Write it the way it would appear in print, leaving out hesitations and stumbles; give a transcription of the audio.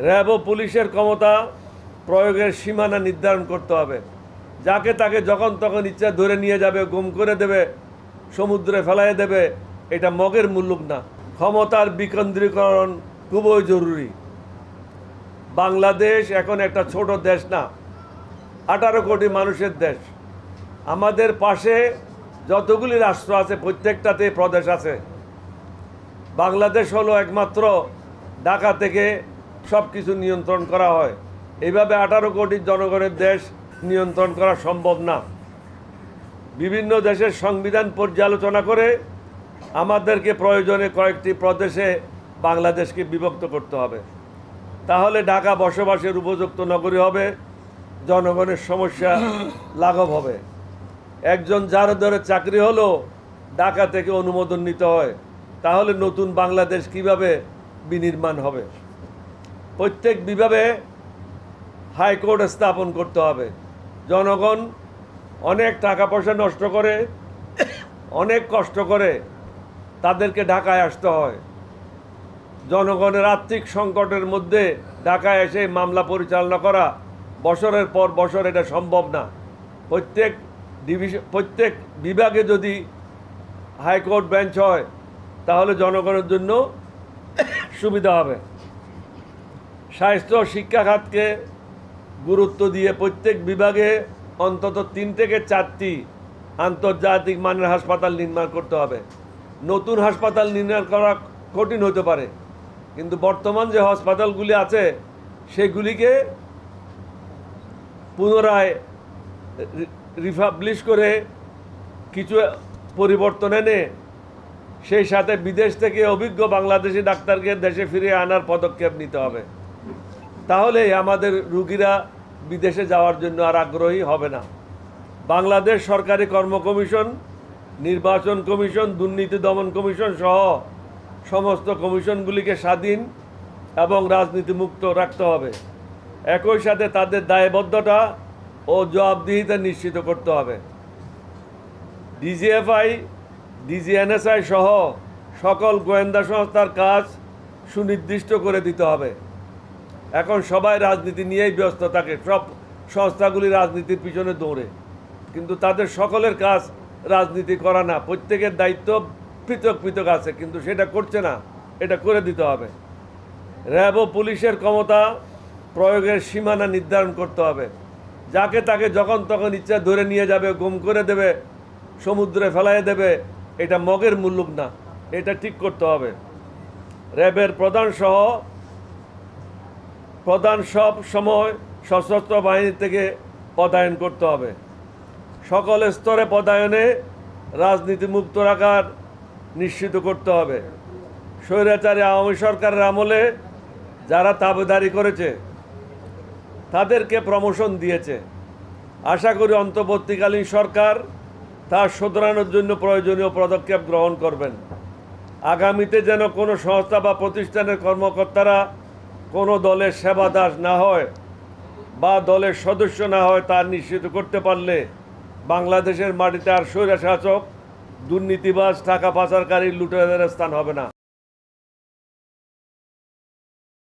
RAB ও পুলিশের ক্ষমতা প্রয়োগের সীমানা নির্ধারণ করতে হবে। যাকে তাকে যখন তখন ইচ্ছা ধরে নিয়ে যাবে, গুম করে দেবে, সমুদ্রে ফেলাই দেবে, এটা মগের মুল্লুক না। ক্ষমতার বিকেন্দ্রীকরণ খুবই জরুরি। বাংলাদেশ এখন একটা ছোট দেশ না, 18 কোটি মানুষের দেশ। আমাদের পাশে যতগুলি রাষ্ট্র আছে প্রত্যেকটাতে প্রদেশ আছে। বাংলাদেশ হলো একমাত্র ঢাকা থেকে সব কিছু নিয়ন্ত্রণ করা হয়। এইভাবে 18 কোটি জনগণের দেশ নিয়ন্ত্রণ করা সম্ভব না। বিভিন্ন দেশের সংবিধান পর্যালোচনা করে আমাদেরকে প্রয়োজনে কয়েকটি প্রদেশে বাংলাদেশকে বিভক্ত করতে হবে। তাহলে ঢাকা বসবাসের উপযুক্ত নগরী হবে, জনগণের সমস্যা লাঘব হবে। একজন যার ধরে চাকরি হলো ঢাকা থেকে অনুমোদন নিতে হয়, তাহলে নতুন বাংলাদেশ কিভাবে বিনির্মাণ হবে? প্রত্যেক বিভাগে হাইকোর্ট স্থাপন করতে হবে। জনগণ অনেক টাকা পয়সা নষ্ট করে, অনেক কষ্ট করে তাদেরকে ঢাকায় আসতে হয়। জনগণের আর্থিক সংকটের মধ্যে ঢাকায় এসে মামলা পরিচালনা করা বছরের পর বছর এটা সম্ভব না। প্রত্যেক বিভাগে যদি হাইকোর্ট বেঞ্চ হয় তাহলে জনগণের জন্য সুবিধা হবে। স্বাস্থ্য শিক্ষা খাতকে গুরুত্ব দিয়ে প্রত্যেক বিভাগে অন্তত 3 থেকে 4টি আন্তর্জাতিক মানের হাসপাতাল নির্মাণ করতে হবে। নতুন হাসপাতাল নির্মাণ করা কঠিন হতে পারে, কিন্তু বর্তমান যে হাসপাতালগুলি আছে সেগুলিকে পুনরায় রিফাবলিশ করে কিছু পরিবর্তন এনে সেই সাথে বিদেশ থেকে অভিজ্ঞ বাংলাদেশি ডাক্তারকে দেশে ফিরিয়ে আনার পদক্ষেপ নিতে হবে। তাহলে আমাদের রুগীরা বিদেশে যাওয়ার জন্য আর আগ্রহী হবে না। বাংলাদেশ সরকারি কর্ম কমিশন, নির্বাচন কমিশন, দুর্নীতি দমন কমিশন সহ সমস্ত কমিশনগুলিকে স্বাধীন এবং রাজনীতিমুক্ত রাখতে হবে। একই সাথে তাদের দায়বদ্ধতা ও জবাবদিহিতা নিশ্চিত করতে হবে। ডিজিএফআই, ডিজিএনএসআই সহ সকল গোয়েন্দা সংস্থার কাজ সুনির্দিষ্ট করে দিতে হবে। এখন সবাই রাজনীতি নিয়েই ব্যস্ত থাকে, সব সংস্থাগুলি রাজনীতির পিছনে দৌড়ে, কিন্তু তাদের সকলের কাজ রাজনীতি করা না। প্রত্যেকের দায়িত্ব পৃথক পৃথক আছে, কিন্তু সেটা করছে না, এটা করে দিতে হবে। র্যাব ও পুলিশের ক্ষমতা প্রয়োগের সীমানা নির্ধারণ করতে হবে। যাকে তাকে যখন তখন ইচ্ছা ধরে নিয়ে যাবে, গুম করে দেবে, সমুদ্রে ফেলাই দেবে, এটা মগের মুল্লুক না, এটা ঠিক করতে হবে। র্যাবের প্রধান সব সময় সশস্ত্র বাহিনী থেকে পদায়ন করতে হবে। সকল স্তরে পদায়নে রাজনীতিমুক্ত রাখার নিশ্চিত করতে হবে। স্বৈরাচারী আওয়ামী সরকারের আমলে যারা তাবেদারি করেছে তাদেরকে প্রমোশন দিয়েছে। আশা করি অন্তর্বর্তীকালীন সরকার তা শোধরানোর জন্য প্রয়োজনীয় পদক্ষেপ গ্রহণ করবেন। আগামীতে যেন কোনো সংস্থা বা প্রতিষ্ঠানের কর্মকর্তারা কোনো দলের সেবাদাস না হয় বা দলের সদস্য না হয় তা নিশ্চিত করতে পারলে বাংলাদেশের মাটিতে আর স্বৈরশাসক, দুর্নীতিবাজ, টাকা পাচারকারী, লুটেরাদের স্থান হবে না।